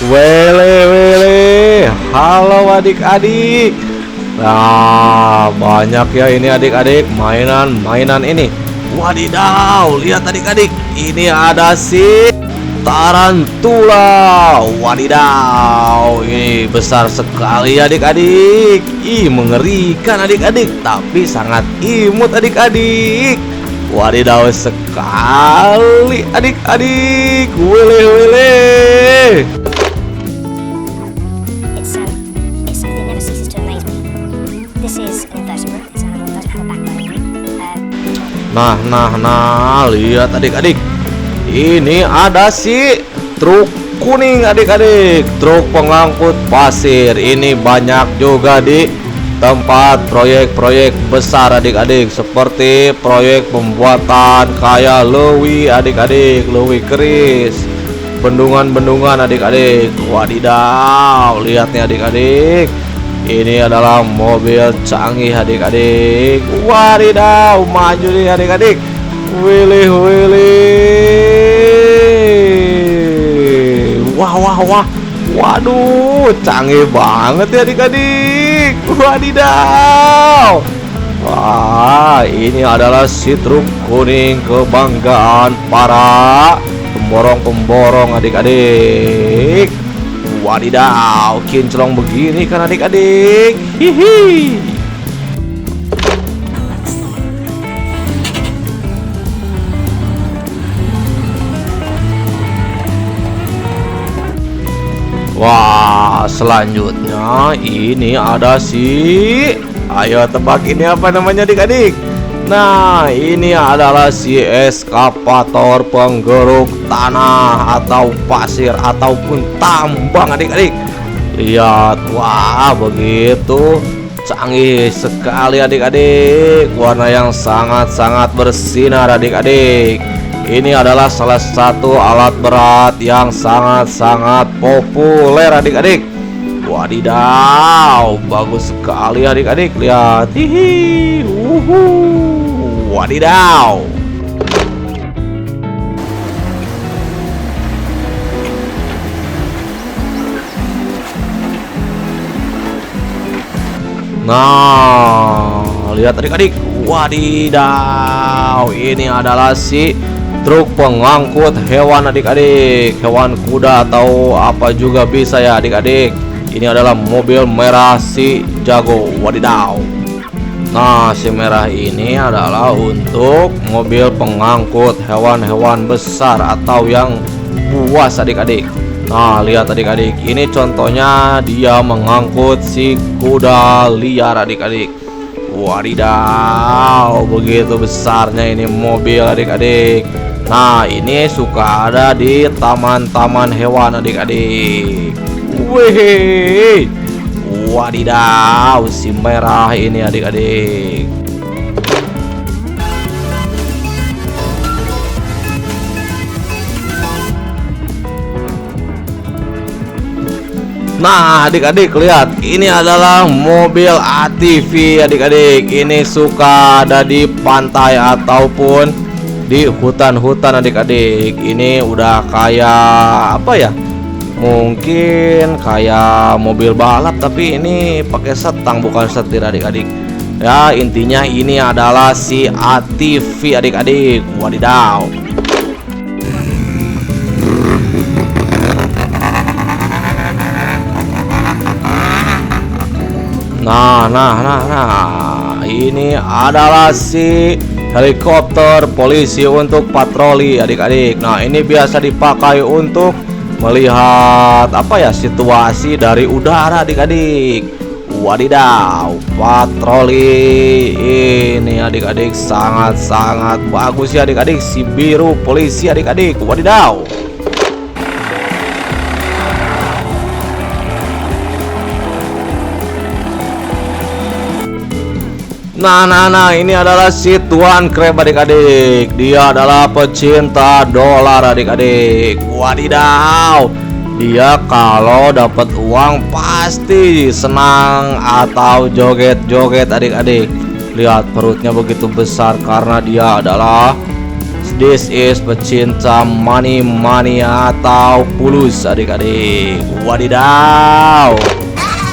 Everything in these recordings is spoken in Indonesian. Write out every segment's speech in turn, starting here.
Wele wele, halo adik-adik. Nah, banyak ya ini adik-adik mainan ini. Wadidaw, lihat adik-adik, ini ada si tarantula. Wadidaw, ini besar sekali adik-adik. Ih, mengerikan adik-adik, tapi sangat imut adik-adik. Wadidaw sekali adik-adik. Wele wele. It's something that never ceases to amaze me. This is an invertebrate. This animal doesn't have a backbone. Nah, lihat adik-adik. Ini ada si truk kuning adik-adik, truk pengangkut pasir. Ini banyak juga di tempat proyek-proyek besar adik-adik, seperti proyek pembuatan kayak lewi adik-adik, lewi keris, bendungan-bendungan adik-adik. Wadidaw, lihat nih adik-adik. Ini adalah mobil canggih adik-adik. Wadidaw, maju nih adik-adik. Wilih wilih. Wah. Waduh, canggih banget ya adik-adik. Wadidaw. Wah, ini adalah si truk kuning kebanggaan para pemborong-pemborong adik-adik. Wadidaw, kinclong begini kan adik-adik. Hihi. Wah, selanjutnya ini ada si, ayo tebak ini apa namanya adik-adik? Nah, ini adalah si eskavator penggeruk tanah atau pasir ataupun tambang adik-adik. Lihat, wah begitu canggih sekali adik-adik. Warna yang sangat-sangat bersinar adik-adik. Ini adalah salah satu alat berat yang sangat-sangat populer adik-adik. Wadidaw, bagus sekali adik-adik. Lihat, hihi, wadidaw. Nah, lihat adik-adik. Wadidaw, ini adalah si truk pengangkut hewan adik-adik, hewan kuda atau apa juga bisa ya adik-adik. Ini adalah mobil merah si jago. Wadidaw. Nah, si merah ini adalah untuk mobil pengangkut hewan-hewan besar atau yang buas adik-adik. Nah, lihat adik-adik, ini contohnya dia mengangkut si kuda liar adik-adik. Wadidaw, begitu besarnya ini mobil adik-adik. Nah, ini suka ada di taman-taman hewan adik-adik. Wih, wadidaw, si merah ini adik-adik. Nah, adik-adik lihat, ini adalah mobil ATV adik-adik. Ini suka ada di pantai ataupun di hutan-hutan adik-adik. Ini udah kayak apa ya? Mungkin kayak mobil balap, tapi ini pakai setang bukan setir adik-adik. Ya, intinya ini adalah si ATV adik-adik. Wadidaw. Nah, ini adalah si helikopter polisi untuk patroli adik-adik. Nah, ini biasa dipakai untuk melihat apa ya, situasi dari udara adik-adik. Wadidaw, patroli ini adik-adik sangat-sangat bagus ya adik-adik, si biru polisi adik-adik. Wadidaw. Nah, ini adalah si Tuan Crab adik-adik. Dia adalah pecinta dolar adik-adik. Wadidaw. Dia kalau dapat uang pasti senang atau joget-joget adik-adik. Lihat perutnya begitu besar karena dia adalah This is pecinta mania atau pulus adik-adik. Wadidaw.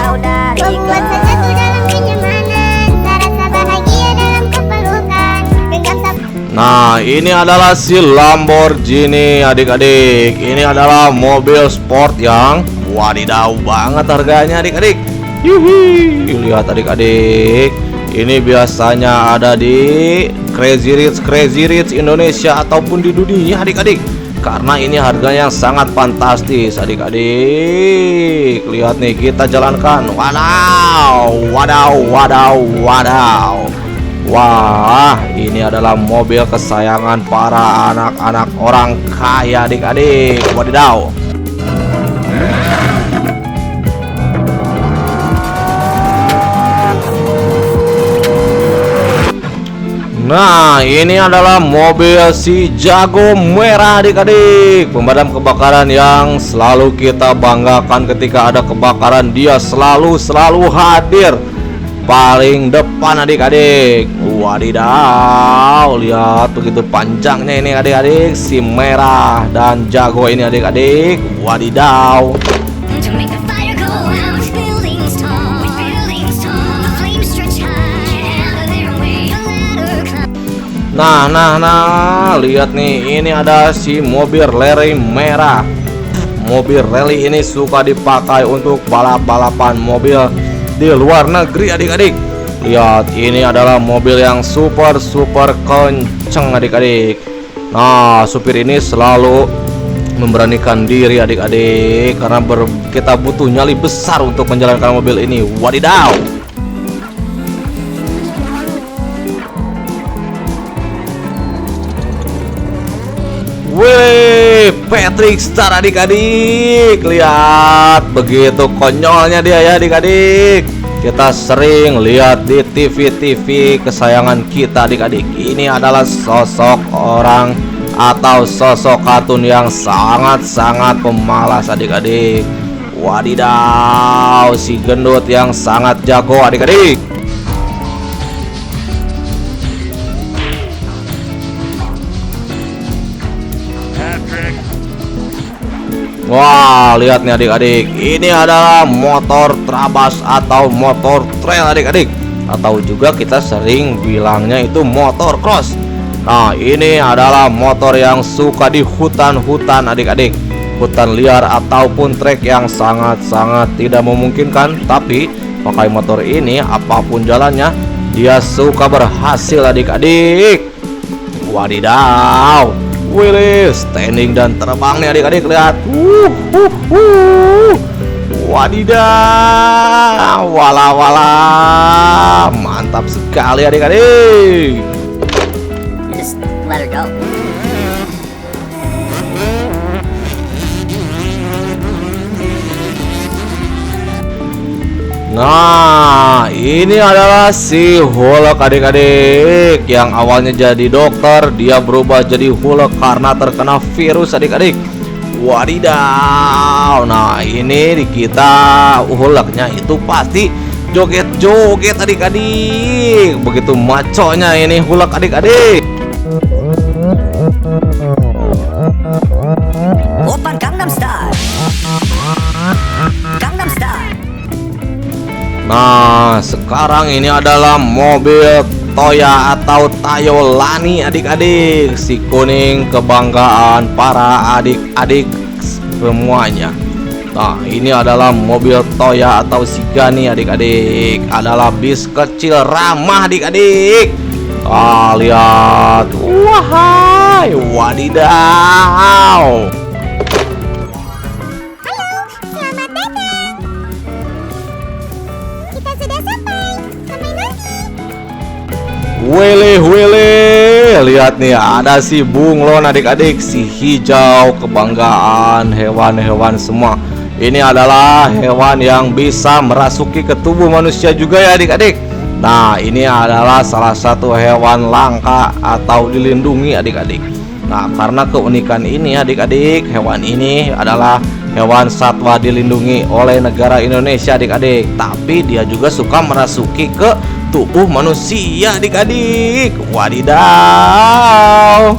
Udah Membuat sesuatu dalam kenyamanan, rasa bahagia dalam kepelukan, genggam Nah, ini adalah si Lamborghini adik-adik. Ini adalah mobil sport yang wadidaw banget harganya adik-adik. Yuhi, lihat adik-adik. Ini biasanya ada di Crazy Rich Indonesia ataupun di dunia adik-adik. Karena ini harganya yang sangat fantastis adik-adik. Lihat nih, kita jalankan. Wadaw, wadaw, wadaw, wadaw. Wah, ini adalah mobil kesayangan para anak-anak orang kaya adik-adik. Wadidaw. Nah, ini adalah mobil si Jago merah adik-adik. Pemadam kebakaran yang selalu kita banggakan ketika ada kebakaran. Dia selalu hadir paling depan adik-adik. Wadidaw, lihat begitu panjangnya ini adik-adik. Si merah dan Jago ini adik-adik. Wadidaw. To make the fire go out, buildings tall, the flames stretch high, and there way a ladder climb. Nah, lihat nih, ini ada si mobil rally merah. Mobil rally ini suka dipakai untuk balap-balapan mobil di luar negeri adik-adik. Lihat, ini adalah mobil yang super kenceng adik-adik. Nah, supir ini selalu memberanikan diri adik-adik karena kita butuh nyali besar untuk menjalankan mobil ini. Wadidaw. Wih, Patrick Star adik-adik. Lihat, begitu konyolnya dia ya adik-adik. Kita sering lihat di TV kesayangan kita adik-adik. Ini adalah sosok orang atau sosok kartun yang sangat pemalas adik-adik. Wadidaw, si gendut yang sangat jago adik-adik. Wah, lihat nih adik-adik. Ini adalah motor trabas atau motor trail adik-adik. Atau juga kita sering bilangnya itu motor cross. Nah, ini adalah motor yang suka di hutan-hutan adik-adik. Hutan liar ataupun trek yang sangat tidak memungkinkan. Tapi pakai motor ini apapun jalannya, dia suka berhasil adik-adik. Wadidaw. Wih, standing dan terbang nih adik-adik, lihat. Wadidaw. Wala. Mantap sekali adik-adik. just let her go. Nah, ini adalah si Hulk adik-adik. Yang awalnya jadi dokter, dia berubah jadi Hulk karena terkena virus adik-adik. Wadidaw. Nah, ini di kita Hulknya itu pasti joget-joget adik-adik. Begitu maconya ini Hulk adik-adik. Oppan Gangnam Style. Gangnam Style. Nah, sekarang ini adalah mobil Toya atau Tayolani adik-adik. Si kuning kebanggaan para adik-adik semuanya. Nah, ini adalah mobil Toya atau Sigani adik-adik. Adalah bis kecil ramah adik-adik. Ah, lihat. Wahai, wadidaw. Selamat datang. Kita sudah sampai nanti. Wele, lihat nih, ada si bunglon adik-adik, si hijau kebanggaan hewan-hewan semua. Ini adalah hewan yang bisa merasuki ke tubuh manusia juga ya adik-adik. Nah, ini adalah salah satu hewan langka atau dilindungi adik-adik. Nah, karena keunikan ini adik-adik, hewan ini adalah hewan satwa dilindungi oleh negara Indonesia adik-adik. Tapi dia juga suka merasuki ke tubuh manusia adik-adik. Wadidaw.